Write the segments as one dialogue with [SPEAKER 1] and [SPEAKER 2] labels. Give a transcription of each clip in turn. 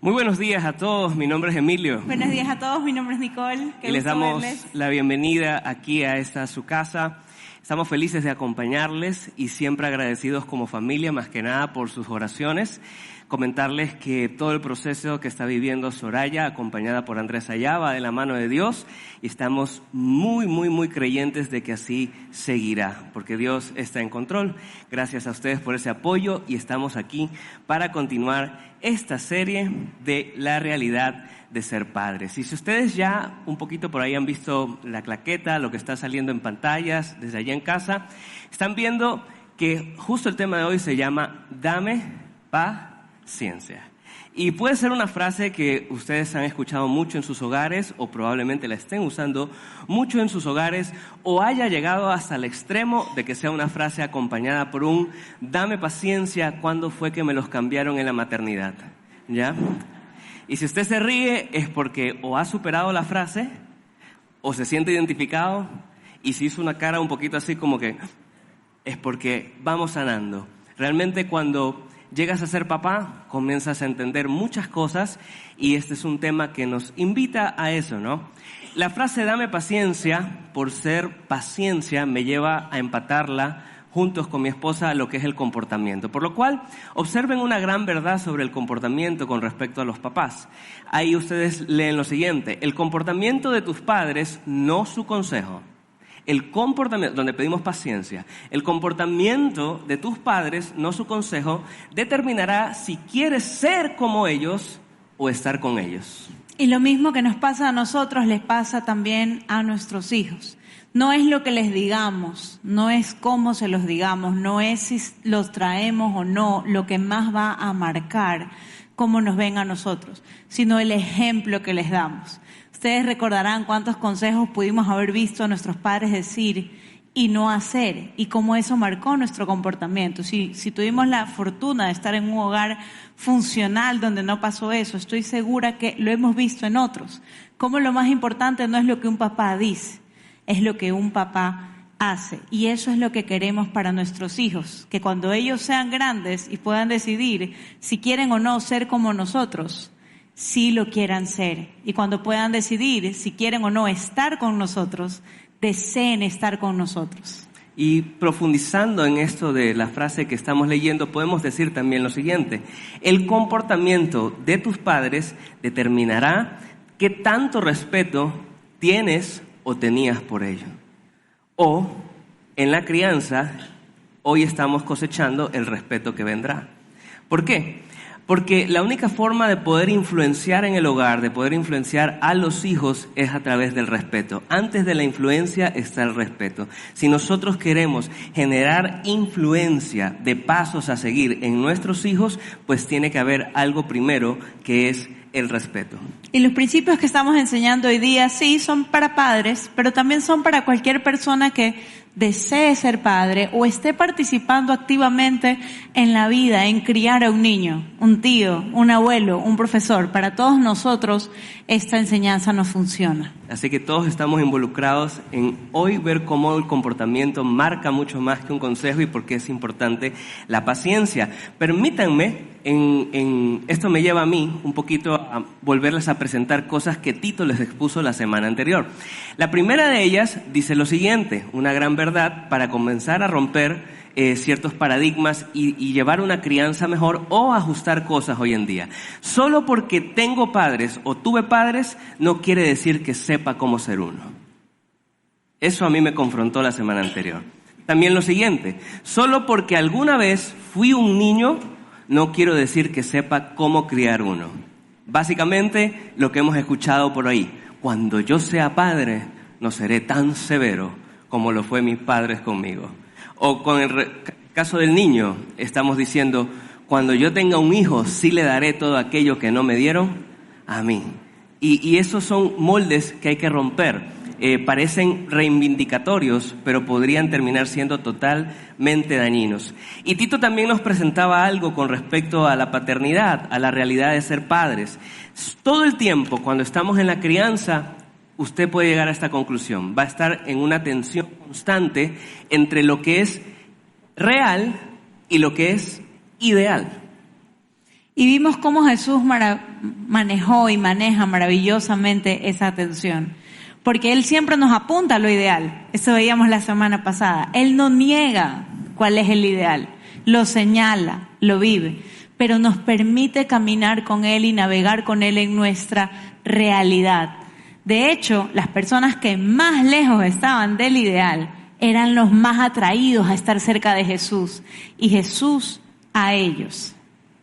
[SPEAKER 1] Muy buenos días a todos, mi nombre es Emilio.
[SPEAKER 2] Buenos días a todos, mi nombre es Nicole.
[SPEAKER 1] Y les damos la bienvenida aquí a esta su casa. Estamos felices de acompañarles y siempre agradecidos como familia, más que nada por sus oraciones. Comentarles que todo el proceso que está viviendo Soraya, acompañada por Andrés Ayá, va de la mano de Dios y estamos muy creyentes de que así seguirá, porque Dios está en control. Gracias a ustedes por ese apoyo y estamos aquí para continuar esta serie de la realidad de ser padres. Y si ustedes ya un poquito por ahí han visto la claqueta, lo que está saliendo en pantallas desde allá en casa, están viendo que justo el tema de hoy se llama Dame paciencia. Y puede ser una frase que ustedes han escuchado mucho en sus hogares o probablemente la estén usando mucho en sus hogares o haya llegado hasta el extremo de que sea una frase acompañada por un dame paciencia, ¿cuándo fue que me los cambiaron en la maternidad? ¿Ya? Y si usted se ríe es porque o ha superado la frase o se siente identificado, y si hizo una cara un poquito así como que es porque vamos sanando. Realmente cuando llegas a ser papá, comienzas a entender muchas cosas y este es un tema que nos invita a eso, ¿no? La frase dame paciencia, por ser paciencia, me lleva a empatarla juntos con mi esposa a lo que es el comportamiento. Por lo cual, observen una gran verdad sobre el comportamiento con respecto a los papás. Ahí ustedes leen lo siguiente: el comportamiento de tus padres, no su consejo. El comportamiento, donde pedimos paciencia, el comportamiento de tus padres, no su consejo, determinará si quieres ser como ellos o estar con ellos.
[SPEAKER 2] Y lo mismo que nos pasa a nosotros, les pasa también a nuestros hijos. No es lo que les digamos, no es cómo se los digamos, no es si los traemos o no, lo que más va a marcar cómo nos ven a nosotros, sino el ejemplo que les damos. Ustedes recordarán cuántos consejos pudimos haber visto a nuestros padres decir y no hacer, y cómo eso marcó nuestro comportamiento. Si tuvimos la fortuna de estar en un hogar funcional donde no pasó eso, estoy segura que lo hemos visto en otros. Como lo más importante no es lo que un papá dice, es lo que un papá hace. Y eso es lo que queremos para nuestros hijos, que cuando ellos sean grandes y puedan decidir si quieren o no ser como nosotros, sí lo quieran ser, y cuando puedan decidir si quieren o no estar con nosotros, deseen estar con nosotros.
[SPEAKER 1] Y profundizando en esto de la frase que estamos leyendo, podemos decir también lo siguiente: el comportamiento de tus padres determinará qué tanto respeto tienes o tenías por ellos. O en la crianza, hoy estamos cosechando el respeto que vendrá. ¿Por qué? Porque la única forma de poder influenciar en el hogar, de poder influenciar a los hijos, es a través del respeto. Antes de la influencia está el respeto. Si nosotros queremos generar influencia de pasos a seguir en nuestros hijos, pues tiene que haber algo primero, que es el respeto.
[SPEAKER 2] Y los principios que estamos enseñando hoy día, sí, son para padres, pero también son para cualquier persona que desee ser padre o esté participando activamente en la vida, en criar a un niño, un tío, un abuelo, un profesor. Para todos nosotros esta enseñanza nos funciona.
[SPEAKER 1] Así que todos estamos involucrados en hoy ver cómo el comportamiento marca mucho más que un consejo y por qué es importante la paciencia. Permítanme, esto me lleva a mí un poquito a volverles a presentar cosas que Tito les expuso la semana anterior. La primera de ellas dice lo siguiente: una gran verdad para comenzar a romper ciertos paradigmas y llevar una crianza mejor o ajustar cosas hoy en día. Solo porque tengo padres o tuve padres no quiere decir que sepa cómo ser uno. Eso a mí me confrontó la semana anterior. También lo siguiente: solo porque alguna vez fui un niño no quiero decir que sepa cómo criar uno. Básicamente lo que hemos escuchado por ahí: cuando yo sea padre no seré tan severo como lo fue mis padres conmigo. O con el caso del niño, estamos diciendo: cuando yo tenga un hijo, sí le daré todo aquello que no me dieron a mí. Y esos son moldes que hay que romper. Parecen reivindicatorios, pero podrían terminar siendo totalmente dañinos. Y Tito también nos presentaba algo con respecto a la paternidad, a la realidad de ser padres. Todo el tiempo, cuando estamos en la crianza, usted puede llegar a esta conclusión: va a estar en una tensión constante entre lo que es real y lo que es ideal.
[SPEAKER 2] Y vimos cómo Jesús manejó y maneja maravillosamente esa tensión. Porque Él siempre nos apunta a lo ideal. Eso veíamos la semana pasada. Él no niega cuál es el ideal. Lo señala, lo vive. Pero nos permite caminar con Él y navegar con Él en nuestra realidad. De hecho, las personas que más lejos estaban del ideal eran los más atraídos a estar cerca de Jesús. Y Jesús a ellos.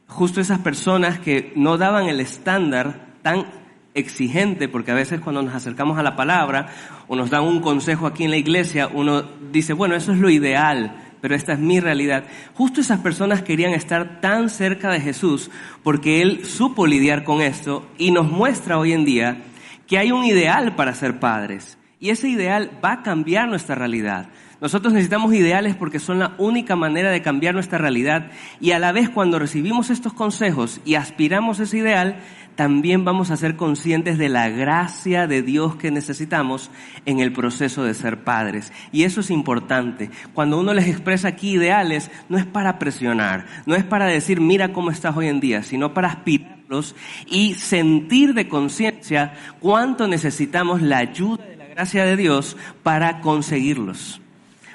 [SPEAKER 1] Justo esas personas que no daban el estándar tan exigente, porque a veces cuando nos acercamos a la palabra o nos dan un consejo aquí en la iglesia, uno dice, bueno, eso es lo ideal, pero esta es mi realidad. Justo esas personas querían estar tan cerca de Jesús porque Él supo lidiar con esto y nos muestra hoy en día que hay un ideal para ser padres y ese ideal va a cambiar nuestra realidad. Nosotros necesitamos ideales porque son la única manera de cambiar nuestra realidad y a la vez cuando recibimos estos consejos y aspiramos a ese ideal, también vamos a ser conscientes de la gracia de Dios que necesitamos en el proceso de ser padres. Y eso es importante. Cuando uno les expresa aquí ideales, no es para presionar, no es para decir mira cómo estás hoy en día, sino para aspirarlos y sentir de conciencia cuánto necesitamos la ayuda de la gracia de Dios para conseguirlos.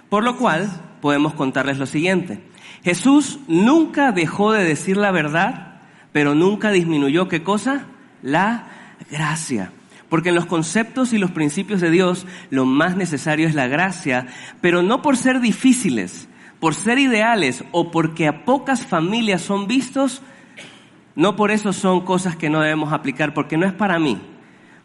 [SPEAKER 1] Por lo cual, podemos contarles lo siguiente. Jesús nunca dejó de decir la verdad, pero nunca disminuyó, ¿qué cosa? La gracia. Porque en los conceptos y los principios de Dios, lo más necesario es la gracia, pero no por ser difíciles, por ser ideales o porque a pocas familias son vistos, no por eso son cosas que no debemos aplicar, porque no es para mí.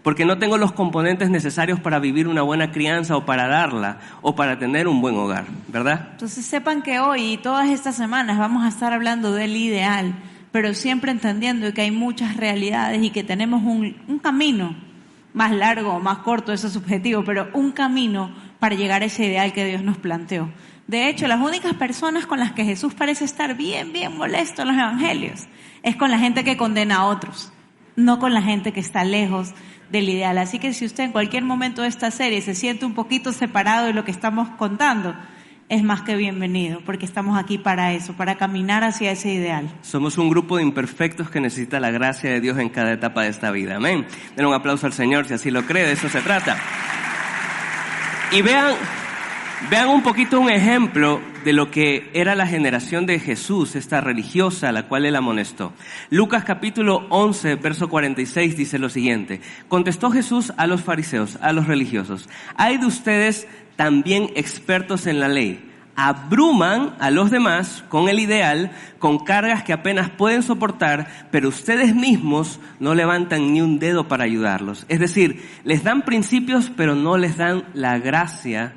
[SPEAKER 1] Porque no tengo los componentes necesarios para vivir una buena crianza o para darla o para tener un buen hogar, ¿verdad?
[SPEAKER 2] Entonces sepan que hoy y todas estas semanas vamos a estar hablando del ideal, pero siempre entendiendo que hay muchas realidades y que tenemos un camino más largo o más corto, eso es subjetivo, pero un camino para llegar a ese ideal que Dios nos planteó. De hecho, las únicas personas con las que Jesús parece estar bien molesto en los evangelios es con la gente que condena a otros, no con la gente que está lejos del ideal. Así que si usted en cualquier momento de esta serie se siente un poquito separado de lo que estamos contando, es más que bienvenido, porque estamos aquí para eso, para caminar hacia ese ideal.
[SPEAKER 1] Somos un grupo de imperfectos que necesita la gracia de Dios en cada etapa de esta vida. Amén. Den un aplauso al Señor si así lo cree, de eso se trata. Y vean un poquito un ejemplo de lo que era la generación de Jesús, esta religiosa a la cual Él amonestó. Lucas capítulo 11, verso 46 dice lo siguiente. Contestó Jesús a los fariseos, a los religiosos. Hay de ustedes también expertos en la ley. Abruman a los demás con el ideal, con cargas que apenas pueden soportar, pero ustedes mismos no levantan ni un dedo para ayudarlos. Es decir, les dan principios, pero no les dan la gracia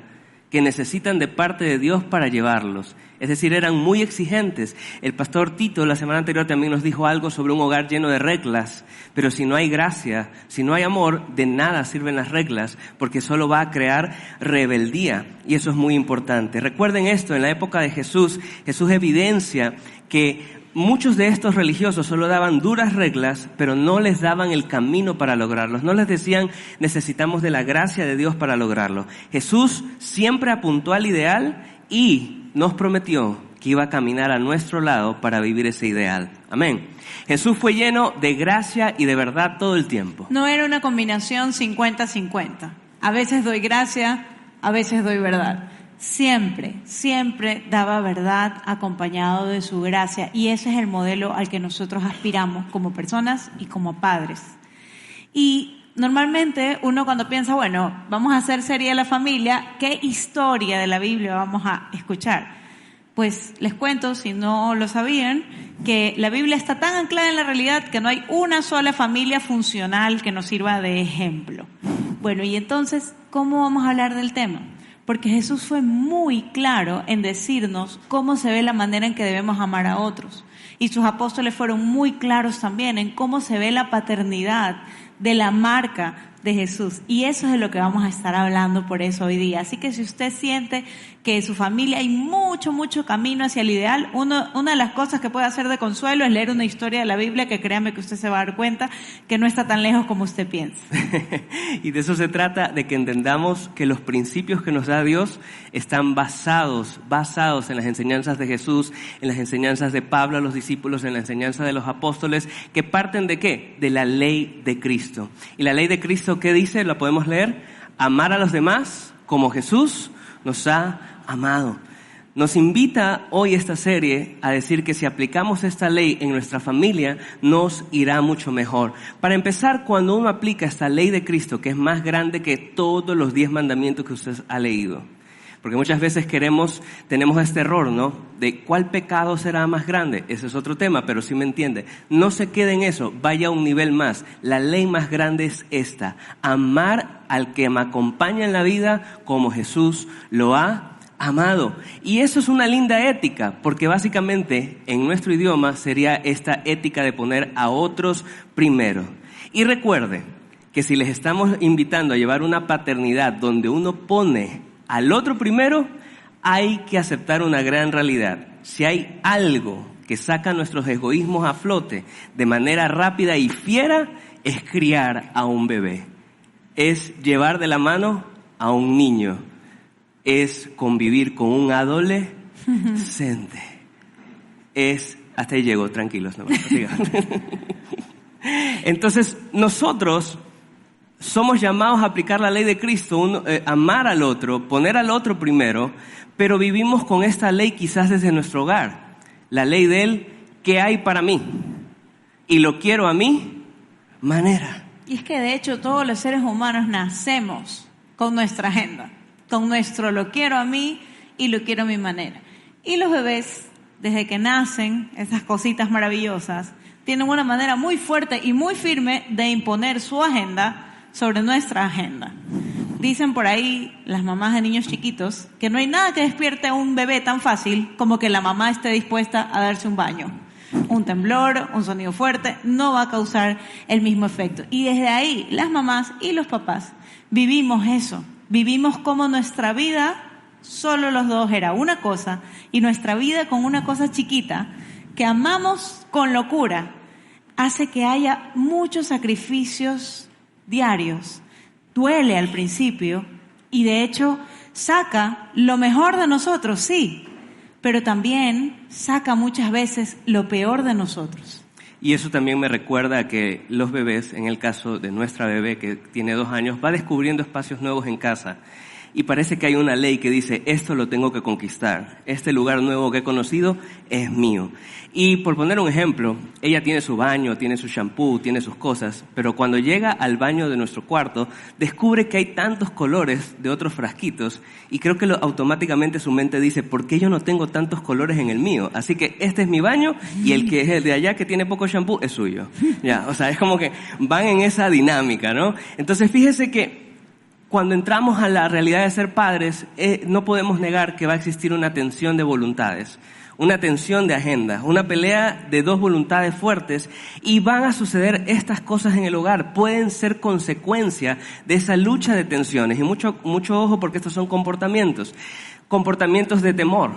[SPEAKER 1] que necesitan de parte de Dios para llevarlos. Es decir, eran muy exigentes. El pastor Tito la semana anterior también nos dijo algo sobre un hogar lleno de reglas, pero si no hay gracia, si no hay amor, de nada sirven las reglas, porque solo va a crear rebeldía, y eso es muy importante. Recuerden esto, en la época de Jesús evidencia que muchos de estos religiosos solo daban duras reglas, pero no les daban el camino para lograrlos. No les decían, necesitamos de la gracia de Dios para lograrlo. Jesús siempre apuntó al ideal y nos prometió que iba a caminar a nuestro lado para vivir ese ideal. Amén. Jesús fue lleno de gracia y de verdad todo el tiempo.
[SPEAKER 2] No era una combinación 50-50. A veces doy gracia, a veces doy verdad. Siempre daba verdad acompañado de su gracia, y ese es el modelo al que nosotros aspiramos como personas y como padres. Y normalmente uno cuando piensa, bueno, vamos a hacer serie de la familia, ¿qué historia de la Biblia vamos a escuchar? Pues les cuento, si no lo sabían, que la Biblia está tan anclada en la realidad que no hay una sola familia funcional que nos sirva de ejemplo. Bueno, y entonces, ¿cómo vamos a hablar del tema? Porque Jesús fue muy claro en decirnos cómo se ve la manera en que debemos amar a otros. Y sus apóstoles fueron muy claros también en cómo se ve la paternidad de la marca de Jesús. Y eso es de lo que vamos a estar hablando por eso hoy día. Así que si usted siente que en su familia hay mucho camino hacia el ideal, una de las cosas que puede hacer de consuelo es leer una historia de la Biblia, que créame que usted se va a dar cuenta que no está tan lejos como usted piensa.
[SPEAKER 1] Y de eso se trata, de que entendamos que los principios que nos da Dios están basados en las enseñanzas de Jesús, en las enseñanzas de Pablo a los discípulos, en la enseñanza de los apóstoles, que parten ¿de qué? De la ley de Cristo. Y la ley de Cristo, ¿qué dice? ¿La podemos leer? Amar a los demás como Jesús nos ha amado. Nos invita hoy esta serie a decir que si aplicamos esta ley en nuestra familia, nos irá mucho mejor. Para empezar, cuando uno aplica esta ley de Cristo, que es más grande que todos los 10 mandamientos que usted ha leído, porque muchas veces tenemos este error, ¿no? De ¿cuál pecado será más grande? Ese es otro tema, pero sí me entiende. No se quede en eso, vaya a un nivel más. La ley más grande es esta: amar al que me acompaña en la vida como Jesús lo ha amado. Y eso es una linda ética, porque básicamente en nuestro idioma sería esta ética de poner a otros primero. Y recuerde que si les estamos invitando a llevar una paternidad donde uno pone al otro primero, hay que aceptar una gran realidad. Si hay algo que saca nuestros egoísmos a flote de manera rápida y fiera, es criar a un bebé, es llevar de la mano a un niño, es convivir con un adolescente. Hasta ahí llegó, tranquilos, no. Entonces, nosotros somos llamados a aplicar la ley de Cristo, amar al otro, poner al otro primero, pero vivimos con esta ley quizás desde nuestro hogar. La ley del ¿qué hay para mí? Y lo quiero a mi manera.
[SPEAKER 2] Y es que de hecho todos los seres humanos nacemos con nuestra agenda, con nuestro lo quiero a mí y lo quiero a mi manera. Y los bebés, desde que nacen, esas cositas maravillosas, tienen una manera muy fuerte y muy firme de imponer su agenda sobre nuestra agenda. Dicen por ahí las mamás de niños chiquitos que no hay nada que despierte a un bebé tan fácil como que la mamá esté dispuesta a darse un baño. Un temblor, un sonido fuerte, no va a causar el mismo efecto. Y desde ahí, las mamás y los papás vivimos eso. Vivimos como nuestra vida, solo los dos era una cosa, y nuestra vida con una cosa chiquita, que amamos con locura, hace que haya muchos sacrificios diarios. Duele al principio y de hecho saca lo mejor de nosotros, sí, pero también saca muchas veces lo peor de nosotros.
[SPEAKER 1] Y eso también me recuerda a que los bebés, en el caso de nuestra bebé que tiene 2 años, va descubriendo espacios nuevos en casa. Y parece que hay una ley que dice, esto lo tengo que conquistar. Este lugar nuevo que he conocido es mío. Y por poner un ejemplo, ella tiene su baño, tiene su shampoo, tiene sus cosas, pero cuando llega al baño de nuestro cuarto, descubre que hay tantos colores de otros frasquitos y creo que automáticamente su mente dice, ¿por qué yo no tengo tantos colores en el mío? Así que este es mi baño y el que es el de allá que tiene poco shampoo es suyo. Ya, o sea, es como que van en esa dinámica, ¿no? Entonces fíjese que cuando entramos a la realidad de ser padres, no podemos negar que va a existir una tensión de voluntades, una tensión de agendas, una pelea de 2 voluntades fuertes y van a suceder estas cosas en el hogar. Pueden ser consecuencia de esa lucha de tensiones y mucho ojo porque estos son comportamientos de temor.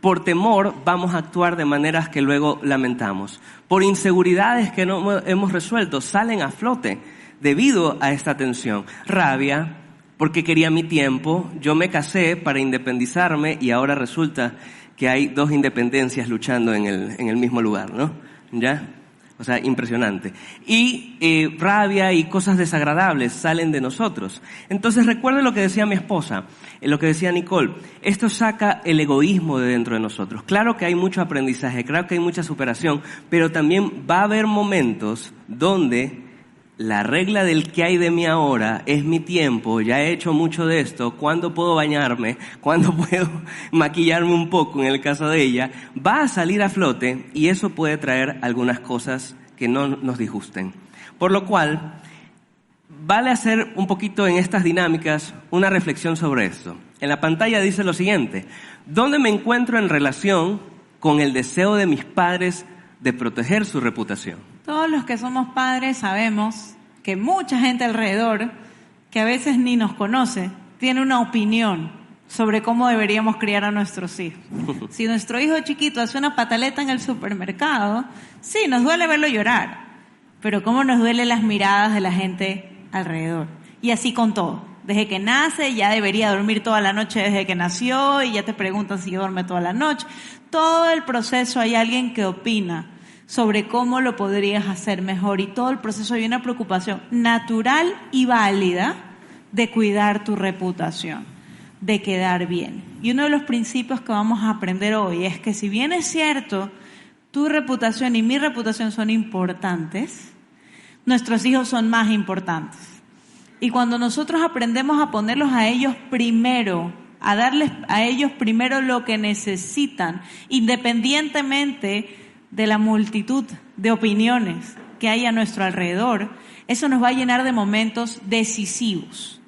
[SPEAKER 1] Por temor vamos a actuar de maneras que luego lamentamos. Por inseguridades que no hemos resuelto salen a flote debido a esta tensión. Rabia, porque quería mi tiempo, yo me casé para independizarme y ahora resulta que hay 2 independencias luchando en el mismo lugar, ¿no? ¿Ya? O sea, impresionante. Y rabia y cosas desagradables salen de nosotros. Entonces recuerde lo que decía mi esposa, lo que decía Nicole, esto saca el egoísmo de dentro de nosotros. Claro que hay mucho aprendizaje, claro que hay mucha superación, pero también va a haber momentos donde la regla del que hay de mí ahora es mi tiempo, ya he hecho mucho de esto, ¿cuándo puedo bañarme? ¿Cuándo puedo maquillarme un poco en el caso de ella? Va a salir a flote y eso puede traer algunas cosas que no nos disgusten. Por lo cual, vale hacer un poquito en estas dinámicas una reflexión sobre esto. En la pantalla dice lo siguiente: ¿dónde me encuentro en relación con el deseo de mis padres de proteger su reputación?
[SPEAKER 2] Todos los que somos padres sabemos que mucha gente alrededor, que a veces ni nos conoce, tiene una opinión sobre cómo deberíamos criar a nuestros hijos. Si nuestro hijo chiquito hace una pataleta en el supermercado, sí, nos duele verlo llorar, pero cómo nos duelen las miradas de la gente alrededor. Y así con todo. Desde que nace ya debería dormir toda la noche desde que nació y ya te preguntan si duerme toda la noche. Todo el proceso hay alguien que opina sobre cómo lo podrías hacer mejor y todo el proceso hay una preocupación natural y válida de cuidar tu reputación, de quedar bien. Y uno de los principios que vamos a aprender hoy es que si bien es cierto, tu reputación y mi reputación son importantes, nuestros hijos son más importantes. Y cuando nosotros aprendemos a ponerlos a ellos primero, a darles a ellos primero lo que necesitan, independientemente de la multitud de opiniones que hay a nuestro alrededor, eso nos va a llenar de momentos decisivos.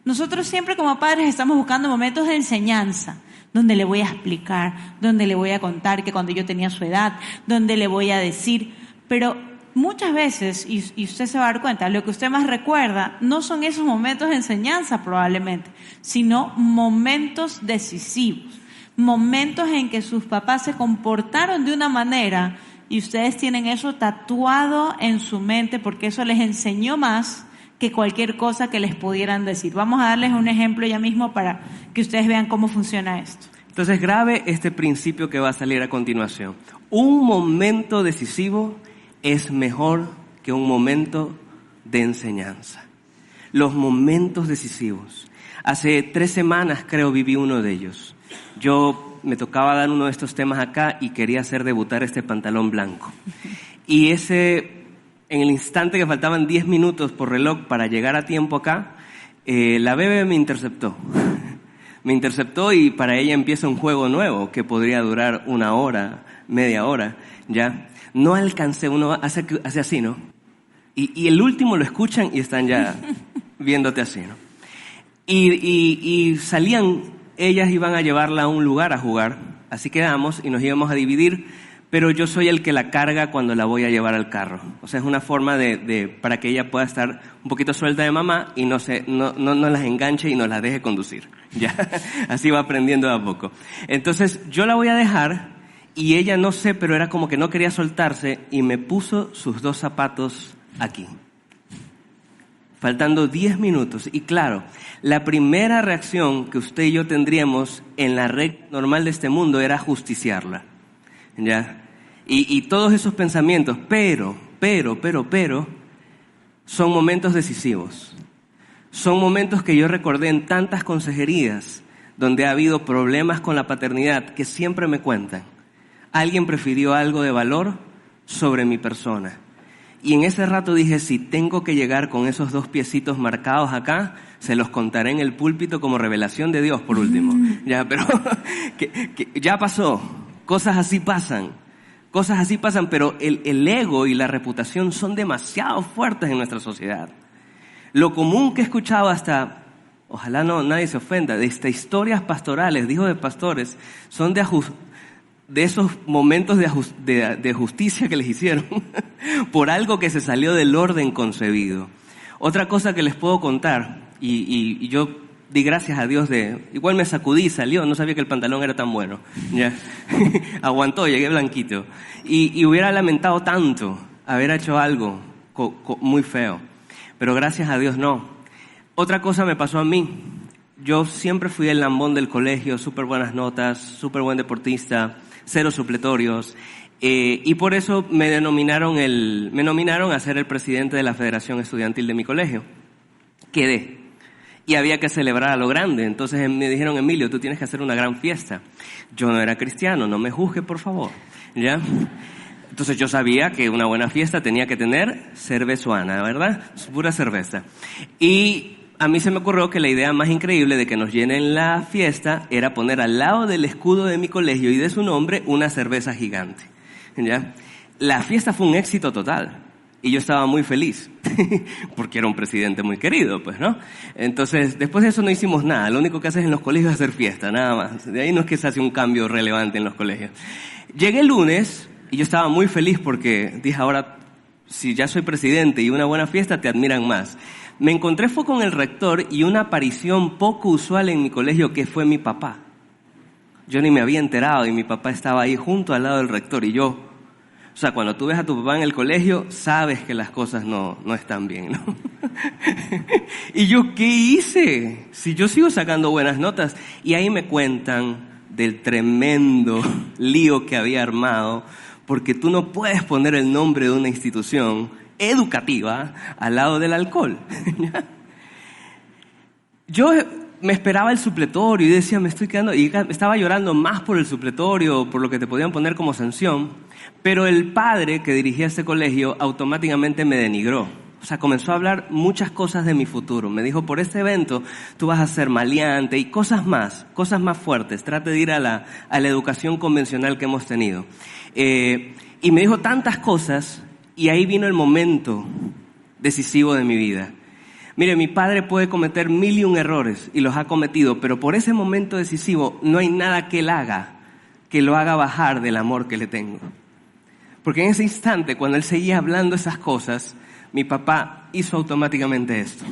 [SPEAKER 2] Nosotros siempre como padres estamos buscando momentos de enseñanza, donde le voy a explicar, donde le voy a contar que cuando yo tenía su edad, donde le voy a decir, pero muchas veces, y usted se va a dar cuenta, lo que usted más recuerda no son esos momentos de enseñanza probablemente, sino momentos decisivos, momentos en que sus papás se comportaron de una manera y ustedes tienen eso tatuado en su mente porque eso les enseñó más que cualquier cosa que les pudieran decir. Vamos a darles un ejemplo ya mismo para que ustedes vean cómo funciona esto.
[SPEAKER 1] Entonces grabe este principio que va a salir a continuación. Un momento decisivo es mejor que un momento de enseñanza. Los momentos decisivos. Hace 3 semanas creo viví uno de ellos. Me tocaba dar uno de estos temas acá y quería hacer debutar este pantalón blanco. Y en el instante que faltaban 10 minutos por reloj para llegar a tiempo acá, la bebé me interceptó. Me interceptó y para ella empieza un juego nuevo que podría durar 1 hora, media hora, ¿ya? No alcancé, uno hace así, ¿no? Y el último lo escuchan y están ya viéndote así, ¿no? Y salían, ellas iban a llevarla a un lugar a jugar, así quedamos y nos íbamos a dividir, pero yo soy el que la carga cuando la voy a llevar al carro. O sea, es una forma para que ella pueda estar un poquito suelta de mamá y no las enganche y no las deje conducir, ¿ya? Así va aprendiendo de a poco. Entonces, yo la voy a dejar y ella, no sé, pero era como que no quería soltarse y me puso sus 2 zapatos aquí. Faltando 10 minutos. Y claro, la primera reacción que usted y yo tendríamos en la red normal de este mundo era justiciarla, ¿ya? Y todos esos pensamientos, pero, son momentos decisivos. Son momentos que yo recordé en tantas consejerías donde ha habido problemas con la paternidad que siempre me cuentan. Alguien prefirió algo de valor sobre mi persona. Y en ese rato dije, si tengo que llegar con esos 2 piecitos marcados acá, se los contaré en el púlpito como revelación de Dios por último. Ya, pero que ya pasó. Cosas así pasan, pero el ego y la reputación son demasiado fuertes en nuestra sociedad. Lo común que he escuchado hasta, ojalá nadie se ofenda, de historias pastorales, hijos de pastores, son de esos momentos de justicia que les hicieron por algo que se salió del orden concebido. Otra cosa que les puedo contar, y yo di gracias a Dios igual me sacudí, salió, no sabía que el pantalón era tan bueno, ya. Aguantó, llegué blanquito. Y hubiera lamentado tanto haber hecho algo muy feo, pero gracias a Dios no. Otra cosa me pasó a mí. Yo siempre fui el lambón del colegio, súper buenas notas, súper buen deportista, 0 supletorios, y por eso me nominaron a ser el presidente de la Federación Estudiantil de mi colegio. Quedé. Y había que celebrar a lo grande. Entonces me dijeron, Emilio, tú tienes que hacer una gran fiesta. Yo no era cristiano, no me juzgue, por favor, ¿ya? Entonces yo sabía que una buena fiesta tenía que tener cervezuana, ¿verdad? Pura cerveza. Y a mí se me ocurrió que la idea más increíble de que nos llenen la fiesta era poner al lado del escudo de mi colegio y de su nombre una cerveza gigante, ¿ya? La fiesta fue un éxito total. Y yo estaba muy feliz, porque era un presidente muy querido, pues, ¿no? Entonces, después de eso no hicimos nada. Lo único que haces en los colegios es hacer fiesta, nada más. De ahí no es que se hace un cambio relevante en los colegios. Llegué el lunes y yo estaba muy feliz porque dije, ahora si ya soy presidente y una buena fiesta, te admiran más. Me encontré fue con el rector y una aparición poco usual en mi colegio que fue mi papá. Yo ni me había enterado y mi papá estaba ahí junto al lado del rector y yo. O sea, cuando tú ves a tu papá en el colegio, sabes que las cosas no están bien, ¿no? Y yo, ¿qué hice? Si yo sigo sacando buenas notas. Y ahí me cuentan del tremendo lío que había armado, porque tú no puedes poner el nombre de una institución educativa al lado del alcohol. Yo me esperaba el supletorio y decía, me estoy quedando, y estaba llorando más por el supletorio, por lo que te podían poner como sanción, pero el padre que dirigía ese colegio automáticamente me denigró. O sea, comenzó a hablar muchas cosas de mi futuro. Me dijo, por este evento tú vas a ser maleante y cosas más fuertes. Trate de ir a la educación convencional que hemos tenido. Y me dijo tantas cosas y ahí vino el momento decisivo de mi vida. Mire, mi padre puede cometer 1001 errores y los ha cometido, pero por ese momento decisivo no hay nada que él haga que lo haga bajar del amor que le tengo. Porque en ese instante, cuando él seguía hablando esas cosas, mi papá hizo automáticamente esto.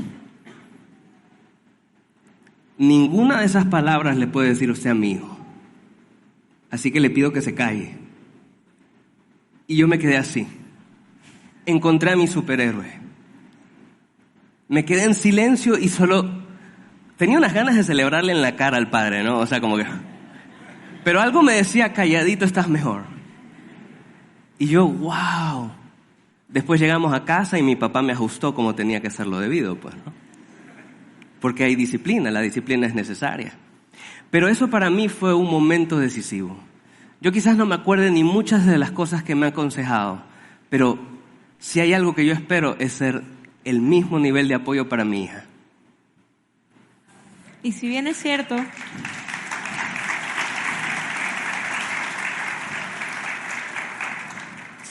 [SPEAKER 1] Ninguna de esas palabras le puede decir usted a mi hijo. Así que le pido que se calle. Y yo me quedé así. Encontré a mi superhéroe. Me quedé en silencio y solo tenía unas ganas de celebrarle en la cara al padre, ¿no? O sea, como que... Pero algo me decía, calladito estás mejor. Y yo, wow. Después llegamos a casa y mi papá me ajustó como tenía que hacerlo debido, pues, ¿no? Porque hay disciplina, la disciplina es necesaria. Pero eso para mí fue un momento decisivo. Yo quizás no me acuerde ni muchas de las cosas que me ha aconsejado, pero si hay algo que yo espero es ser el mismo nivel de apoyo para mi hija.
[SPEAKER 2] Y si bien es cierto...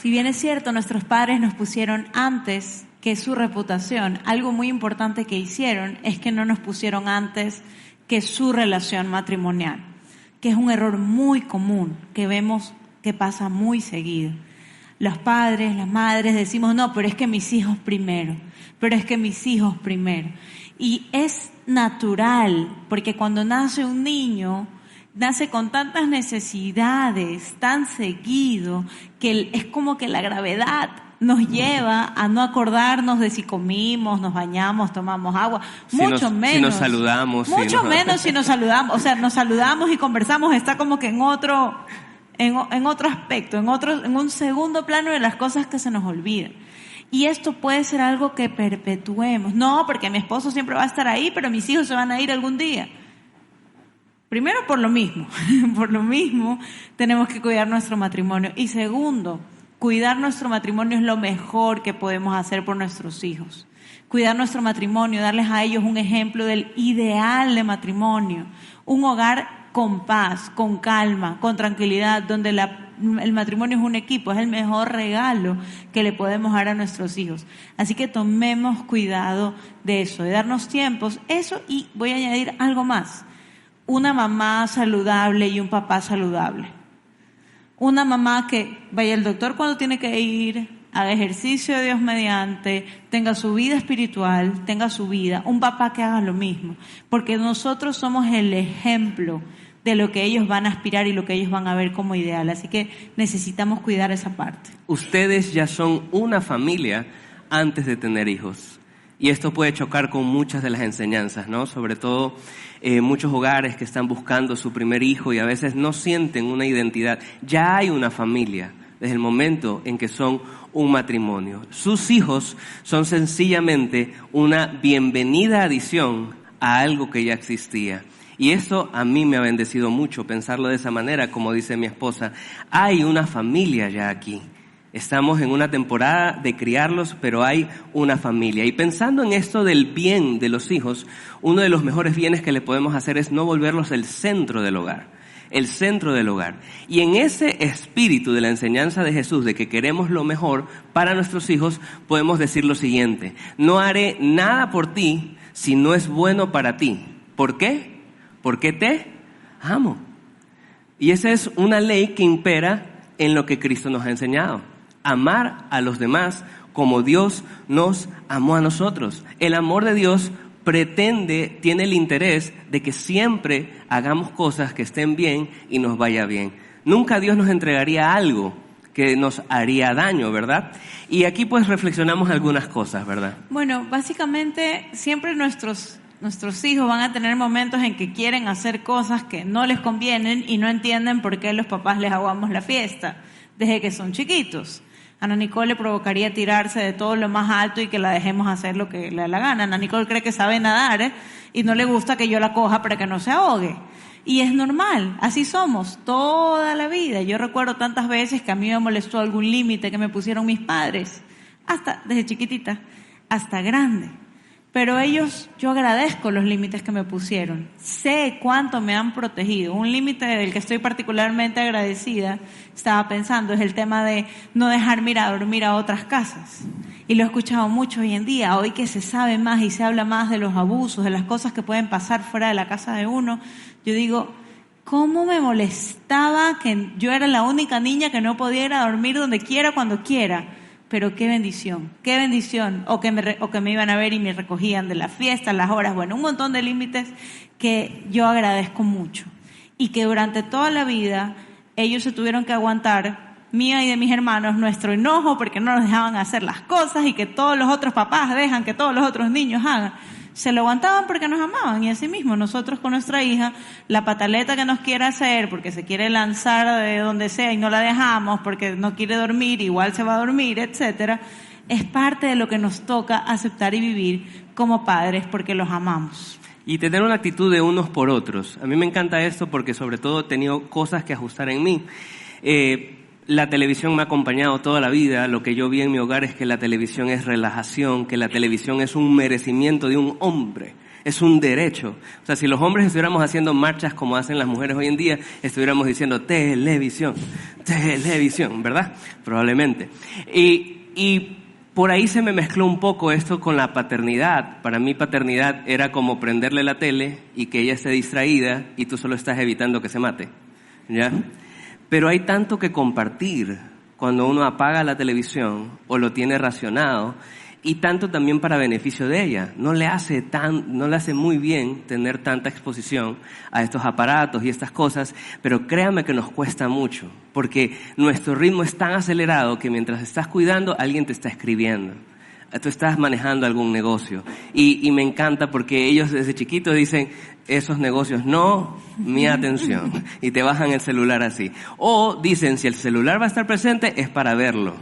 [SPEAKER 2] Si bien es cierto, nuestros padres nos pusieron antes que su reputación, algo muy importante que hicieron es que no nos pusieron antes que su relación matrimonial, que es un error muy común que vemos que pasa muy seguido. Los padres, las madres decimos, no, pero es que mis hijos primero, pero es que mis hijos primero. Y es natural, porque cuando nace un niño... nace con tantas necesidades, tan seguido, que es como que la gravedad nos lleva a no acordarnos de si comimos, nos bañamos, tomamos agua, mucho menos.
[SPEAKER 1] Si nos saludamos.
[SPEAKER 2] Mucho menos si nos saludamos. O sea, nos saludamos y conversamos, está como que en otro aspecto, en un segundo plano de las cosas que se nos olvidan. Y esto puede ser algo que perpetuemos. No, porque mi esposo siempre va a estar ahí, pero mis hijos se van a ir algún día. Primero, por lo mismo tenemos que cuidar nuestro matrimonio. Y segundo, cuidar nuestro matrimonio es lo mejor que podemos hacer por nuestros hijos. Cuidar nuestro matrimonio, darles a ellos un ejemplo del ideal de matrimonio. Un hogar con paz, con calma, con tranquilidad, donde el matrimonio es un equipo, es el mejor regalo que le podemos dar a nuestros hijos. Así que tomemos cuidado de eso, de darnos tiempos. Eso, y voy a añadir algo más. Una mamá saludable y un papá saludable. Una mamá que vaya al doctor cuando tiene que ir, haga ejercicio de Dios mediante, tenga su vida espiritual, tenga su vida. Un papá que haga lo mismo. Porque nosotros somos el ejemplo de lo que ellos van a aspirar y lo que ellos van a ver como ideal. Así que necesitamos cuidar esa parte.
[SPEAKER 1] Ustedes ya son una familia antes de tener hijos. Y esto puede chocar con muchas de las enseñanzas, ¿no? Sobre todo muchos hogares que están buscando su primer hijo y a veces no sienten una identidad. Ya hay una familia desde el momento en que son un matrimonio. Sus hijos son sencillamente una bienvenida adición a algo que ya existía. Y eso a mí me ha bendecido mucho pensarlo de esa manera, como dice mi esposa. Hay una familia ya aquí. Estamos en una temporada de criarlos, pero hay una familia. Y pensando en esto del bien de los hijos, uno de los mejores bienes que le podemos hacer es no volverlos el centro del hogar. El centro del hogar. Y en ese espíritu de la enseñanza de Jesús, de que queremos lo mejor para nuestros hijos, podemos decir lo siguiente: no haré nada por ti si no es bueno para ti. ¿Por qué? Porque te amo. Y esa es una ley que impera en lo que Cristo nos ha enseñado. Amar a los demás como Dios nos amó a nosotros. El amor de Dios tiene el interés de que siempre hagamos cosas que estén bien y nos vaya bien. Nunca Dios nos entregaría algo que nos haría daño, ¿verdad? Y aquí pues reflexionamos algunas cosas, ¿verdad?
[SPEAKER 2] Bueno, básicamente siempre nuestros hijos van a tener momentos en que quieren hacer cosas que no les convienen y no entienden por qué los papás les aguamos la fiesta desde que son chiquitos. A Ana Nicole le provocaría tirarse de todo lo más alto y que la dejemos hacer lo que le da la gana. Ana Nicole cree que sabe nadar, y no le gusta que yo la coja para que no se ahogue. Y es normal, así somos toda la vida. Yo recuerdo tantas veces que a mí me molestó algún límite que me pusieron mis padres, hasta desde chiquitita, hasta grande. Pero yo agradezco los límites que me pusieron. Sé cuánto me han protegido. Un límite del que estoy particularmente agradecida, estaba pensando, es el tema de no dejarme ir a dormir a otras casas. Y lo he escuchado mucho hoy en día, hoy que se sabe más y se habla más de los abusos, de las cosas que pueden pasar fuera de la casa de uno. Yo digo, ¿cómo me molestaba que yo era la única niña que no podía ir a dormir donde quiera, cuando quiera? Pero qué bendición, o que me iban a ver y me recogían de la fiesta, las horas, bueno, un montón de límites que yo agradezco mucho. Y que durante toda la vida ellos se tuvieron que aguantar, mía y de mis hermanos, nuestro enojo porque no nos dejaban hacer las cosas y que todos los otros papás dejan que todos los otros niños hagan. Se lo aguantaban porque nos amaban, y así mismo nosotros con nuestra hija, la pataleta que nos quiere hacer porque se quiere lanzar de donde sea y no la dejamos porque no quiere dormir, igual se va a dormir, etcétera, es parte de lo que nos toca aceptar y vivir como padres porque los amamos.
[SPEAKER 1] Y tener una actitud de unos por otros. A mí me encanta esto porque sobre todo he tenido cosas que ajustar en mí. La televisión me ha acompañado toda la vida. Lo que yo vi en mi hogar es que la televisión es relajación, que la televisión es un merecimiento de un hombre, es un derecho. O sea, si los hombres estuviéramos haciendo marchas como hacen las mujeres hoy en día, estuviéramos diciendo televisión, ¿verdad? Probablemente. Y por ahí se me mezcló un poco esto con la paternidad. Para mí paternidad era como prenderle la tele y que ella esté distraída y tú solo estás evitando que se mate, ¿ya? Pero hay tanto que compartir cuando uno apaga la televisión o lo tiene racionado, y tanto también para beneficio de ella. No le hace muy bien tener tanta exposición a estos aparatos y estas cosas, pero créame que nos cuesta mucho, porque nuestro ritmo es tan acelerado que mientras estás cuidando, alguien te está escribiendo. Tú estás manejando algún negocio. Y me encanta porque ellos desde chiquitos dicen, esos negocios no, mi atención. Y te bajan el celular así. O dicen, si el celular va a estar presente, es para verlo.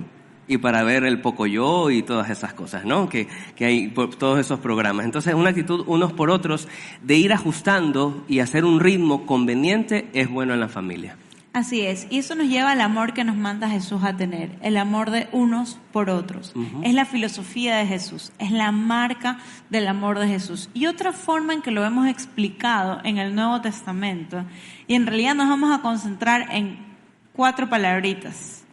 [SPEAKER 1] Y para ver el Pocoyo y todas esas cosas, ¿no? Que hay por todos esos programas. Entonces, una actitud unos por otros de ir ajustando y hacer un ritmo conveniente es bueno en la familia.
[SPEAKER 2] Así es, y eso nos lleva al amor que nos manda Jesús a tener, el amor de unos por otros. Uh-huh. Es la filosofía de Jesús, es la marca del amor de Jesús. Y otra forma en que lo hemos explicado en el Nuevo Testamento, y en realidad nos vamos a concentrar en 4 palabritas.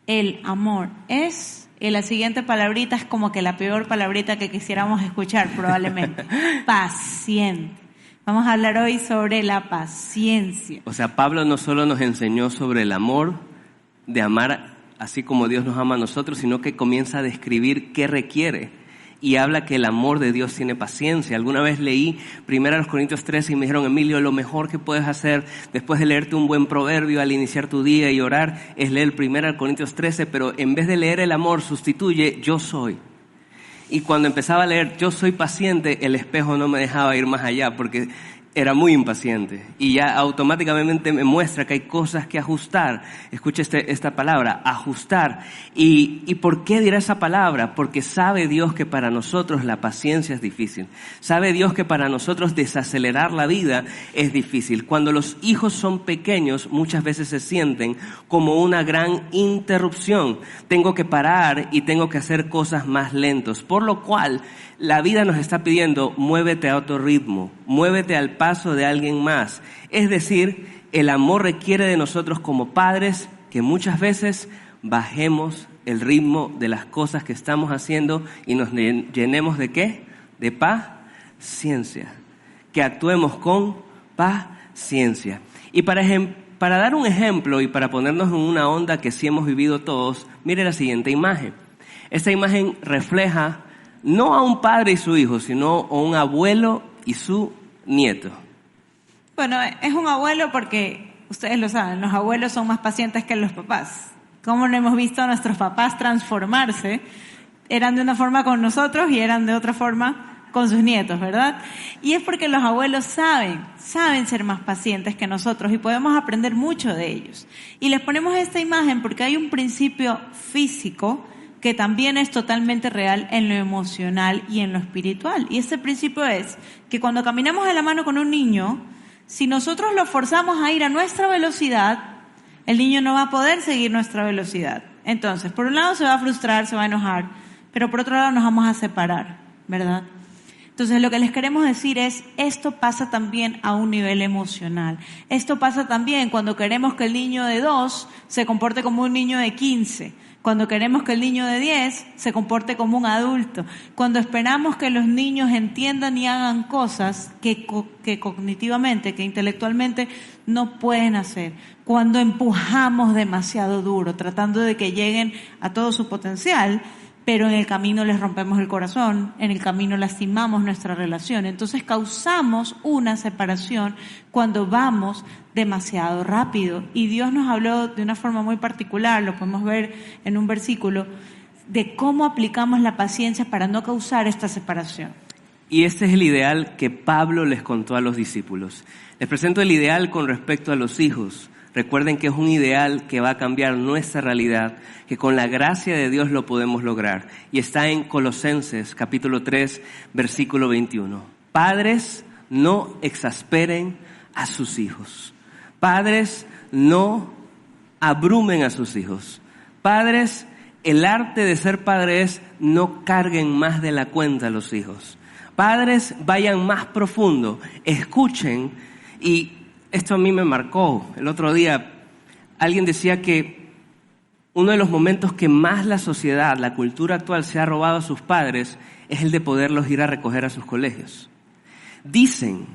[SPEAKER 2] El amor es, y la siguiente palabrita es como que la peor palabrita que quisiéramos escuchar probablemente, paciente. Vamos a hablar hoy sobre la paciencia.
[SPEAKER 1] O sea, Pablo no solo nos enseñó sobre el amor, de amar así como Dios nos ama a nosotros, sino que comienza a describir qué requiere. Y habla que el amor de Dios tiene paciencia. Alguna vez leí 1 Corintios 13 y me dijeron, Emilio, lo mejor que puedes hacer después de leerte un buen proverbio al iniciar tu día y orar es leer 1 Corintios 13, pero en vez de leer el amor, sustituye yo soy. Y cuando empezaba a leer yo soy paciente, el espejo no me dejaba ir más allá porque era muy impaciente. Y ya automáticamente me muestra que hay cosas que ajustar. Escucha esta palabra, ajustar. ¿Y por qué dirá esa palabra? Porque sabe Dios que para nosotros la paciencia es difícil. Sabe Dios que para nosotros desacelerar la vida es difícil. Cuando los hijos son pequeños, muchas veces se sienten como una gran interrupción. Tengo que parar y tengo que hacer cosas más lentos. Por lo cual, la vida nos está pidiendo, muévete a otro ritmo, muévete al paso de alguien más. Es decir, el amor requiere de nosotros como padres que muchas veces bajemos el ritmo de las cosas que estamos haciendo y nos llenemos ¿de qué? De paciencia. Que actuemos con paciencia. Y para dar un ejemplo y para ponernos en una onda que sí hemos vivido todos, mire la siguiente imagen. Esta imagen refleja no a un padre y su hijo, sino a un abuelo y su nieto.
[SPEAKER 2] Bueno, es un abuelo porque, ustedes lo saben, los abuelos son más pacientes que los papás. ¿Cómo no hemos visto a nuestros papás transformarse? Eran de una forma con nosotros y eran de otra forma con sus nietos, ¿verdad? Y es porque los abuelos saben ser más pacientes que nosotros y podemos aprender mucho de ellos. Y les ponemos esta imagen porque hay un principio físico que también es totalmente real en lo emocional y en lo espiritual. Y este principio es que cuando caminamos de la mano con un niño, si nosotros lo forzamos a ir a nuestra velocidad, el niño no va a poder seguir nuestra velocidad. Entonces, por un lado se va a frustrar, se va a enojar, pero por otro lado nos vamos a separar, ¿verdad? Entonces lo que les queremos decir es, esto pasa también a un nivel emocional. Esto pasa también cuando queremos que el niño de 2 se comporte como un niño de 15. Cuando queremos que el niño de 10 se comporte como un adulto. Cuando esperamos que los niños entiendan y hagan cosas que cognitivamente, que intelectualmente no pueden hacer. Cuando empujamos demasiado duro, tratando de que lleguen a todo su potencial, pero en el camino les rompemos el corazón, en el camino lastimamos nuestra relación. Entonces causamos una separación cuando vamos demasiado rápido. Y Dios nos habló de una forma muy particular, lo podemos ver en un versículo, de cómo aplicamos la paciencia para no causar esta separación.
[SPEAKER 1] Y este es el ideal que Pablo les contó a los discípulos. Les presento el ideal con respecto a los hijos. Recuerden que es un ideal que va a cambiar nuestra realidad, que con la gracia de Dios lo podemos lograr. Y está en Colosenses, capítulo 3, versículo 21. Padres, no exasperen a sus hijos. Padres, no abrumen a sus hijos. Padres, el arte de ser padre es no carguen más de la cuenta a los hijos. Padres, vayan más profundo, escuchen. Y esto a mí me marcó. El otro día alguien decía que uno de los momentos que más la sociedad, la cultura actual se ha robado a sus padres es el de poderlos ir a recoger a sus colegios. Dicen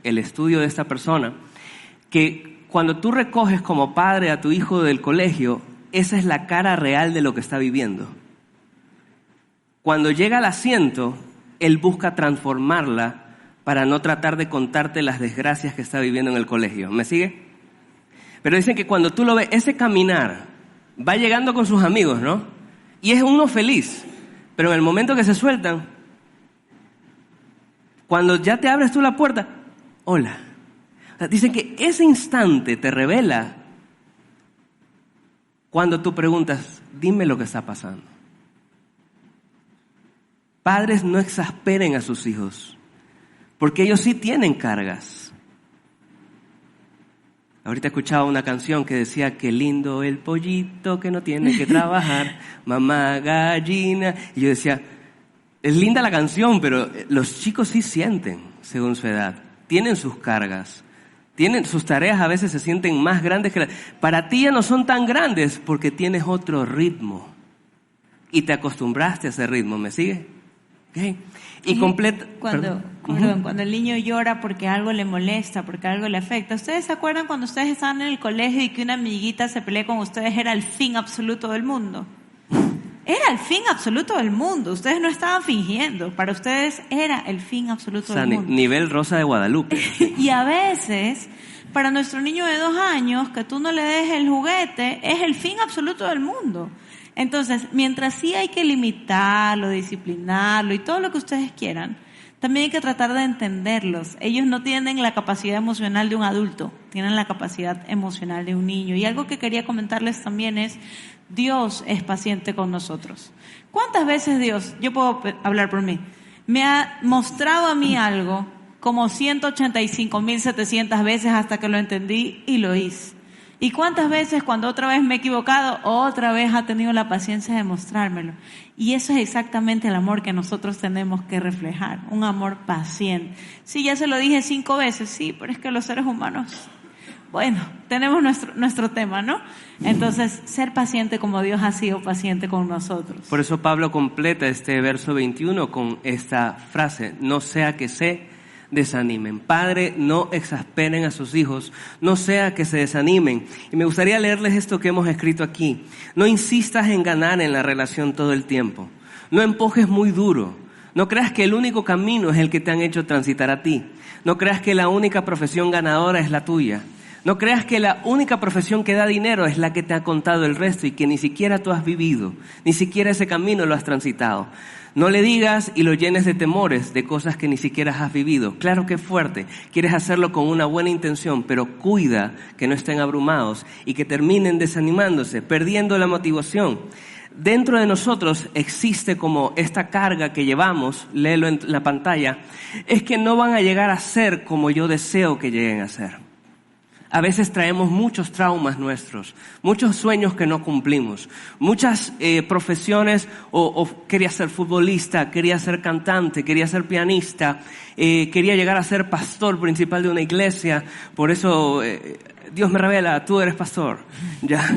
[SPEAKER 1] el estudio de esta persona que cuando tú recoges como padre a tu hijo del colegio, esa es la cara real de lo que está viviendo. Cuando llega al asiento, él busca transformarla para no tratar de contarte las desgracias que está viviendo en el colegio. ¿Me sigue? Pero dicen que cuando tú lo ves, ese caminar va llegando con sus amigos, ¿no? Y es uno feliz. Pero en el momento que se sueltan, cuando ya te abres tú la puerta, hola. O sea, dicen que ese instante te revela cuando tú preguntas, dime lo que está pasando. Padres, no exasperen a sus hijos, porque ellos sí tienen cargas. Ahorita escuchaba una canción que decía, qué lindo el pollito que no tiene que trabajar, mamá gallina. Y yo decía, es linda la canción, pero los chicos sí sienten, según su edad. Tienen sus cargas, tienen sus tareas, a veces se sienten más grandes que para ti ya no son tan grandes porque tienes otro ritmo. Y te acostumbraste a ese ritmo, ¿me sigue? Okay. Y
[SPEAKER 2] cuando el niño llora porque algo le molesta, porque algo le afecta. ¿Ustedes se acuerdan cuando ustedes estaban en el colegio y que una amiguita se peleó con ustedes? Era el fin absoluto del mundo. Era el fin absoluto del mundo. Ustedes no estaban fingiendo. Para ustedes era el fin absoluto del mundo.
[SPEAKER 1] Nivel Rosa de Guadalupe.
[SPEAKER 2] Y a veces, para nuestro niño de 2 años, que tú no le des el juguete, es el fin absoluto del mundo. Entonces, mientras sí hay que limitarlo, disciplinarlo y todo lo que ustedes quieran, también hay que tratar de entenderlos. Ellos no tienen la capacidad emocional de un adulto, tienen la capacidad emocional de un niño. Y algo que quería comentarles también es, Dios es paciente con nosotros. ¿Cuántas veces Dios, yo puedo hablar por mí, me ha mostrado a mí algo como 185.700 veces hasta que lo entendí y lo hice? ¿Y cuántas veces cuando otra vez me he equivocado, otra vez ha tenido la paciencia de mostrármelo? Y eso es exactamente el amor que nosotros tenemos que reflejar, un amor paciente. Sí, ya se lo dije 5 veces, sí, pero es que los seres humanos, bueno, tenemos nuestro tema, ¿no? Entonces, ser paciente como Dios ha sido paciente con nosotros.
[SPEAKER 1] Por eso Pablo completa este verso 21 con esta frase, no sea que se desanimen. Padre, no exasperen a sus hijos, no sea que se desanimen. Y me gustaría leerles esto que hemos escrito aquí. No insistas en ganar en la relación todo el tiempo. No empujes muy duro. No creas que el único camino es el que te han hecho transitar a ti. No creas que la única profesión ganadora es la tuya. No creas que la única profesión que da dinero es la que te ha contado el resto y que ni siquiera tú has vivido, ni siquiera ese camino lo has transitado. No le digas y lo llenes de temores, de cosas que ni siquiera has vivido. Claro que es fuerte, quieres hacerlo con una buena intención, pero cuida que no estén abrumados y que terminen desanimándose, perdiendo la motivación. Dentro de nosotros existe como esta carga que llevamos, léelo en la pantalla, es que no van a llegar a ser como yo deseo que lleguen a ser. A veces traemos muchos traumas nuestros, muchos sueños que no cumplimos, muchas profesiones, o quería ser futbolista, quería ser cantante, quería ser pianista, quería llegar a ser pastor principal de una iglesia, por eso Dios me revela, tú eres pastor. Ya.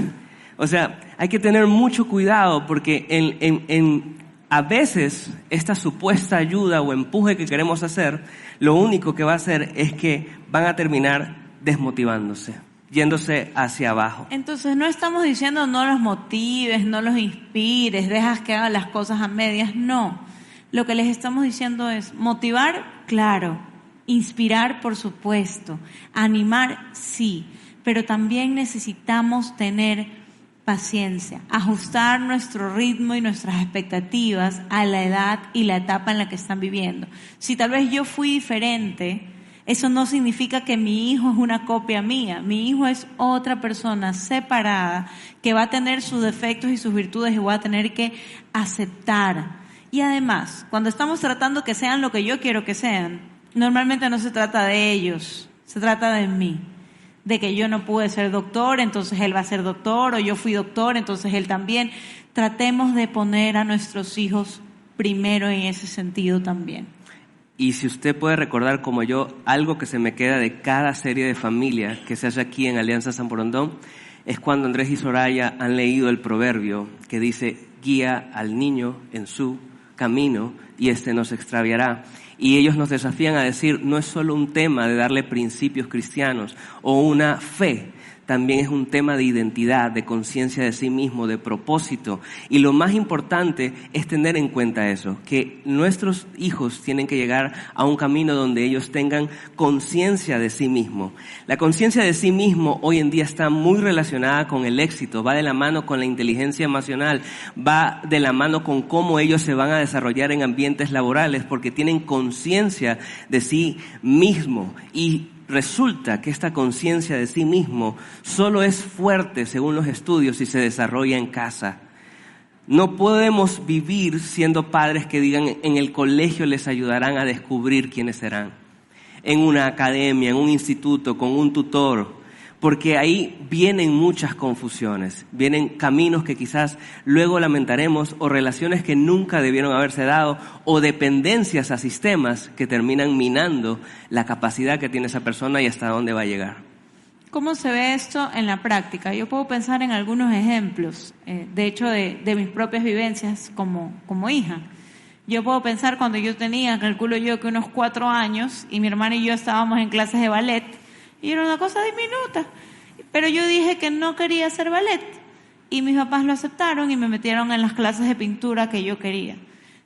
[SPEAKER 1] O sea, hay que tener mucho cuidado porque a veces esta supuesta ayuda o empuje que queremos hacer, lo único que va a hacer es que van a terminar desmotivándose, yéndose hacia abajo.
[SPEAKER 2] Entonces no estamos diciendo no los motives, no los inspires, dejas que hagan las cosas a medias, no. Lo que les estamos diciendo es motivar, claro, inspirar, por supuesto, animar, sí, pero también necesitamos tener paciencia, ajustar nuestro ritmo y nuestras expectativas a la edad y la etapa en la que están viviendo. Si tal vez yo fui diferente, eso no significa que mi hijo es una copia mía. Mi hijo es otra persona separada que va a tener sus defectos y sus virtudes y voy a tener que aceptar. Y además, cuando estamos tratando que sean lo que yo quiero que sean, normalmente no se trata de ellos, se trata de mí. De que yo no pude ser doctor, entonces él va a ser doctor, o yo fui doctor, entonces él también. Tratemos de poner a nuestros hijos primero en ese sentido también.
[SPEAKER 1] Y si usted puede recordar como yo, algo que se me queda de cada serie de familia que se hace aquí en Alianza San Borondón, es cuando Andrés y Soraya han leído el proverbio que dice, guía al niño en su camino y éste no se extraviará. Y ellos nos desafían a decir, no es solo un tema de darle principios cristianos o una fe, también es un tema de identidad, de conciencia de sí mismo, de propósito. Y lo más importante es tener en cuenta eso, que nuestros hijos tienen que llegar a un camino donde ellos tengan conciencia de sí mismo. La conciencia de sí mismo hoy en día está muy relacionada con el éxito, va de la mano con la inteligencia emocional, va de la mano con cómo ellos se van a desarrollar en ambientes laborales, porque tienen conciencia de sí mismo. Y resulta que esta conciencia de sí mismo solo es fuerte, según los estudios, si se desarrolla en casa. No podemos vivir siendo padres que digan en el colegio les ayudarán a descubrir quiénes serán. En una academia, en un instituto, con un tutor. Porque ahí vienen muchas confusiones, vienen caminos que quizás luego lamentaremos o relaciones que nunca debieron haberse dado o dependencias a sistemas que terminan minando la capacidad que tiene esa persona y hasta dónde va a llegar.
[SPEAKER 2] ¿Cómo se ve esto en la práctica? Yo puedo pensar en algunos ejemplos, de hecho de mis propias vivencias como hija. Yo puedo pensar cuando yo tenía, calculo yo que unos 4 años y mi hermana y yo estábamos en clases de ballet. Y era una cosa diminuta. Pero yo dije que no quería hacer ballet. Y mis papás lo aceptaron y me metieron en las clases de pintura que yo quería.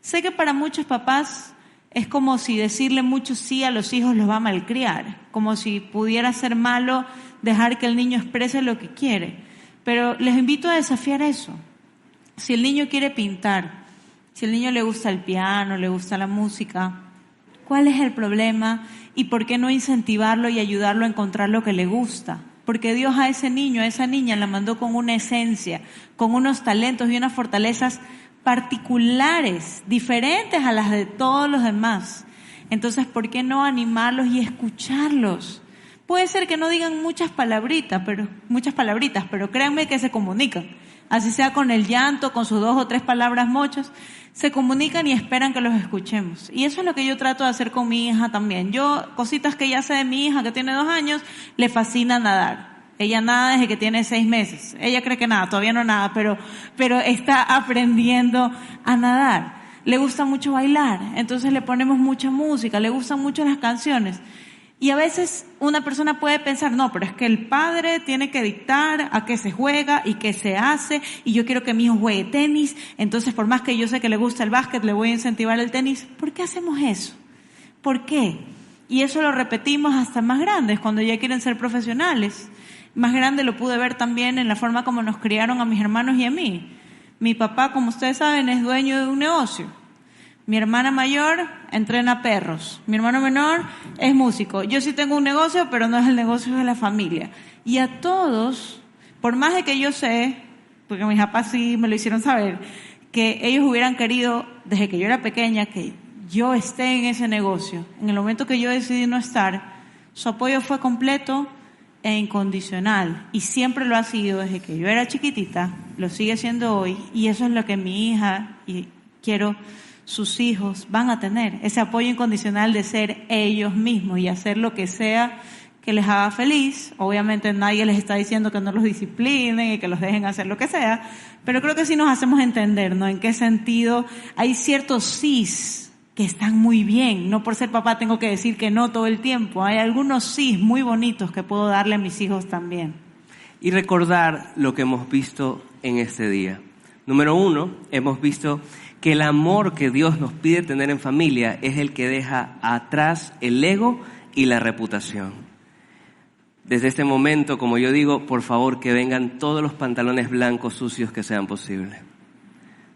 [SPEAKER 2] Sé que para muchos papás es como si decirle mucho sí a los hijos los va a malcriar. Como si pudiera ser malo dejar que el niño exprese lo que quiere. Pero les invito a desafiar eso. Si el niño quiere pintar, si el niño le gusta el piano, le gusta la música, ¿cuál es el problema? ¿Y por qué no incentivarlo y ayudarlo a encontrar lo que le gusta? Porque Dios a ese niño, a esa niña la mandó con una esencia, con unos talentos y unas fortalezas particulares, diferentes a las de todos los demás. Entonces, ¿por qué no animarlos y escucharlos? Puede ser que no digan muchas palabritas, pero créanme que se comunican. Así sea con el llanto, con sus 2 o 3 palabras mochas, se comunican y esperan que los escuchemos. Y eso es lo que yo trato de hacer con mi hija también. Yo, cositas que ya sé de mi hija que tiene 2 años, le fascina nadar. Ella nada desde que tiene 6 meses. Ella cree que nada, todavía no nada, pero está aprendiendo a nadar. le gusta mucho bailar, entonces le ponemos mucha música, le gustan mucho las canciones. Y a veces una persona puede pensar, no, pero es que el padre tiene que dictar a qué se juega y qué se hace, y yo quiero que mi hijo juegue tenis, entonces por más que yo sé que le gusta el básquet, le voy a incentivar el tenis. ¿Por qué hacemos eso? ¿Por qué? Y eso lo repetimos hasta más grandes, cuando ya quieren ser profesionales. Más grande lo pude ver también en la forma como nos criaron a mis hermanos y a mí. Mi papá, como ustedes saben, es dueño de un negocio. Mi hermana mayor entrena perros. Mi hermano menor es músico. Yo sí tengo un negocio, pero no es el negocio de la familia. Y a todos, por más de que yo sé, porque mis papás sí me lo hicieron saber, que ellos hubieran querido, desde que yo era pequeña, que yo esté en ese negocio. En el momento que yo decidí no estar, su apoyo fue completo e incondicional. Y siempre lo ha sido desde que yo era chiquitita, lo sigue siendo hoy. Y eso es lo que mi hija, y quiero sus hijos, van a tener. Ese apoyo incondicional de ser ellos mismos y hacer lo que sea que les haga feliz. Obviamente nadie les está diciendo que no los disciplinen y que los dejen hacer lo que sea, pero creo que sí nos hacemos entender, ¿no? En qué sentido hay ciertos sís que están muy bien. No por ser papá tengo que decir que no todo el tiempo. Hay algunos sís muy bonitos que puedo darle a mis hijos también.
[SPEAKER 1] Y recordar lo que hemos visto en este día. Número 1, hemos visto que el amor que Dios nos pide tener en familia es el que deja atrás el ego y la reputación. Desde este momento, como yo digo, por favor que vengan todos los pantalones blancos sucios que sean posibles.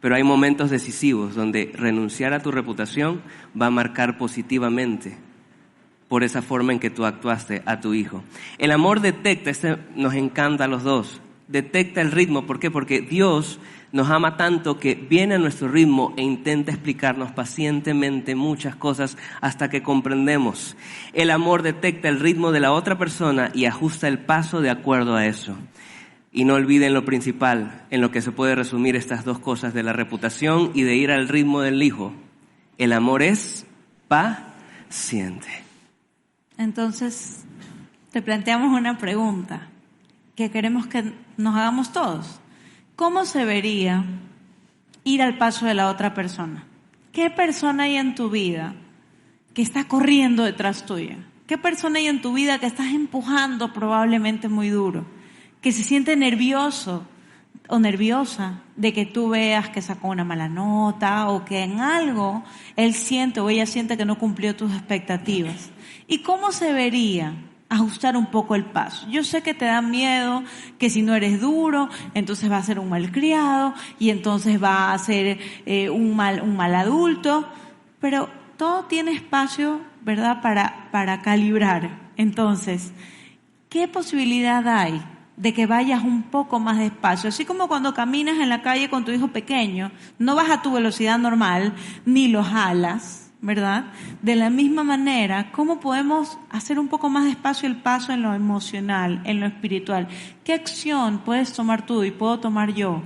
[SPEAKER 1] Pero hay momentos decisivos donde renunciar a tu reputación va a marcar positivamente por esa forma en que tú actuaste a tu hijo. El amor detecta, nos encanta a los dos, detecta el ritmo. ¿Por qué? Porque Dios nos ama tanto que viene a nuestro ritmo e intenta explicarnos pacientemente muchas cosas hasta que comprendemos. El amor detecta el ritmo de la otra persona y ajusta el paso de acuerdo a eso. Y no olviden lo principal, en lo que se puede resumir estas dos cosas de la reputación y de ir al ritmo del hijo. El amor es paciente.
[SPEAKER 2] Entonces, te planteamos una pregunta que queremos que nos hagamos todos. ¿Cómo se vería ir al paso de la otra persona? ¿Qué persona hay en tu vida que está corriendo detrás tuya? ¿Qué persona hay en tu vida que estás empujando probablemente muy duro? Que se siente nervioso o nerviosa de que tú veas que sacó una mala nota o que en algo él siente o ella siente que no cumplió tus expectativas. ¿Y cómo se vería ajustar un poco el paso? Yo sé que te da miedo, que si no eres duro, entonces va a ser un malcriado y entonces va a ser un mal adulto, pero todo tiene espacio, ¿verdad?, para calibrar. Entonces, ¿qué posibilidad hay de que vayas un poco más despacio? Así como cuando caminas en la calle con tu hijo pequeño, no vas a tu velocidad normal, ni lo jalas, ¿verdad? De la misma manera, ¿cómo podemos hacer un poco más despacio el paso en lo emocional, en lo espiritual? ¿Qué acción puedes tomar tú y puedo tomar yo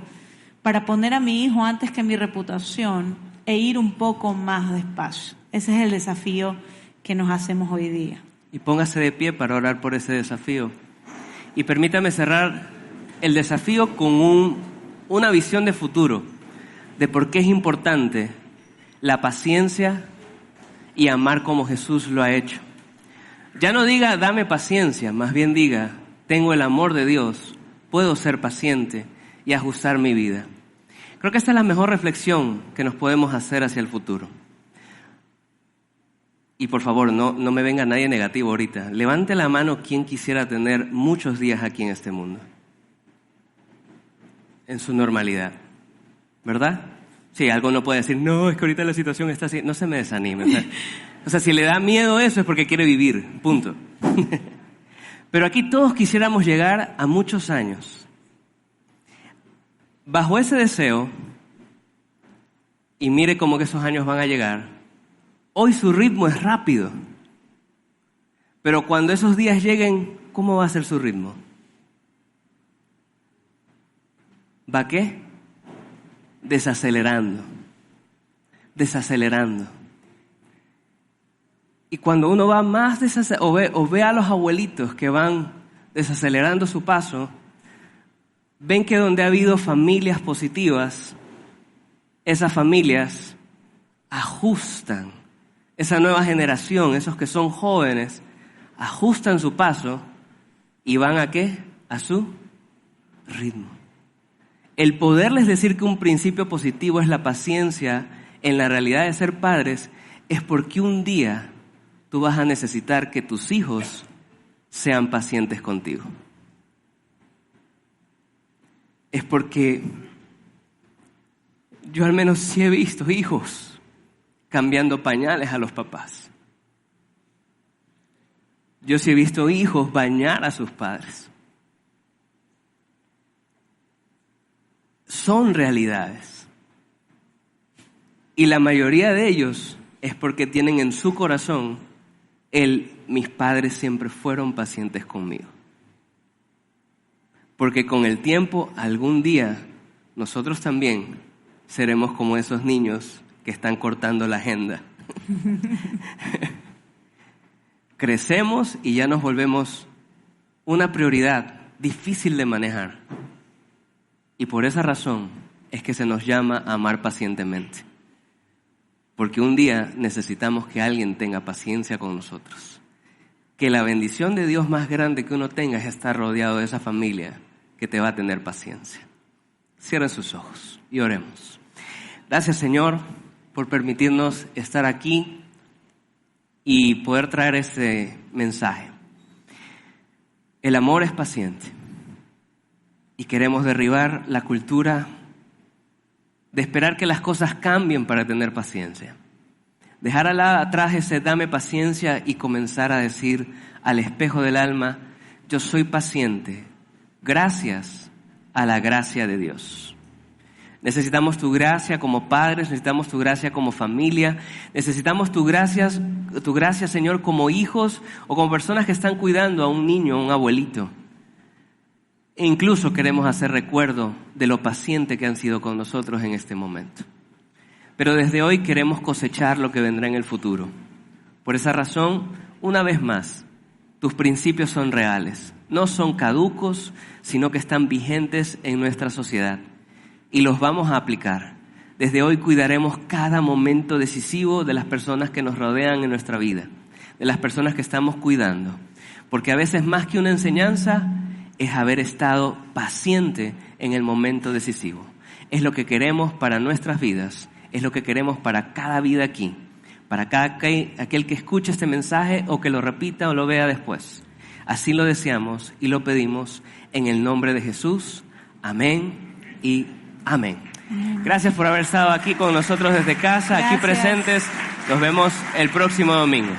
[SPEAKER 2] para poner a mi hijo antes que mi reputación e ir un poco más despacio? Ese es el desafío que nos hacemos hoy día.
[SPEAKER 1] Y póngase de pie para orar por ese desafío. Y permítame cerrar el desafío con una visión de futuro, de por qué es importante la paciencia y amar como Jesús lo ha hecho. Ya no diga, dame paciencia, más bien diga, tengo el amor de Dios, puedo ser paciente y ajustar mi vida. Creo que esta es la mejor reflexión que nos podemos hacer hacia el futuro. Y por favor, no me venga nadie negativo ahorita. Levante la mano quien quisiera tener muchos días aquí en este mundo, en su normalidad, ¿verdad? Sí, algo no puede decir, no, es que ahorita la situación está así. No se me desanime. O sea, si le da miedo eso es porque quiere vivir, punto. Pero aquí todos quisiéramos llegar a muchos años. Bajo ese deseo, y mire cómo que esos años van a llegar, hoy su ritmo es rápido. Pero cuando esos días lleguen, ¿cómo va a ser su ritmo? ¿Va qué? Desacelerando. Y cuando uno va más o ve a los abuelitos que van desacelerando su paso, ven que donde ha habido familias positivas, esas familias ajustan, esa nueva generación, esos que son jóvenes, ajustan su paso y van ¿a qué? A su ritmo. El poderles decir que un principio positivo es la paciencia en la realidad de ser padres es porque un día tú vas a necesitar que tus hijos sean pacientes contigo. Es porque yo al menos sí he visto hijos cambiando pañales a los papás. Yo sí he visto hijos bañar a sus padres. Son realidades. Y la mayoría de ellos es porque tienen en su corazón mis padres siempre fueron pacientes conmigo. Porque con el tiempo, algún día, nosotros también seremos como esos niños que están cortando la agenda. Crecemos y ya nos volvemos una prioridad difícil de manejar. Y por esa razón es que se nos llama a amar pacientemente. Porque un día necesitamos que alguien tenga paciencia con nosotros. Que la bendición de Dios más grande que uno tenga es estar rodeado de esa familia que te va a tener paciencia. Cierren sus ojos y oremos. Gracias, Señor, por permitirnos estar aquí y poder traer este mensaje. El amor es paciente y queremos derribar la cultura de esperar que las cosas cambien para tener paciencia. Dejar atrás ese dame paciencia y comenzar a decir al espejo del alma, yo soy paciente gracias a la gracia de Dios. Necesitamos tu gracia como padres, necesitamos tu gracia como familia, necesitamos tu gracia, Señor, como hijos o como personas que están cuidando a un niño, a un abuelito. E incluso queremos hacer recuerdo de lo paciente que han sido con nosotros en este momento. Pero desde hoy queremos cosechar lo que vendrá en el futuro. Por esa razón, una vez más, tus principios son reales. No son caducos, sino que están vigentes en nuestra sociedad. Y los vamos a aplicar. Desde hoy cuidaremos cada momento decisivo de las personas que nos rodean en nuestra vida, de las personas que estamos cuidando. Porque a veces más que una enseñanza es haber estado paciente en el momento decisivo. Es lo que queremos para nuestras vidas, es lo que queremos para cada vida aquí, para aquel que escuche este mensaje o que lo repita o lo vea después. Así lo deseamos y lo pedimos en el nombre de Jesús. Amén y amén. Gracias por haber estado aquí con nosotros desde casa, aquí presentes. Nos vemos el próximo domingo.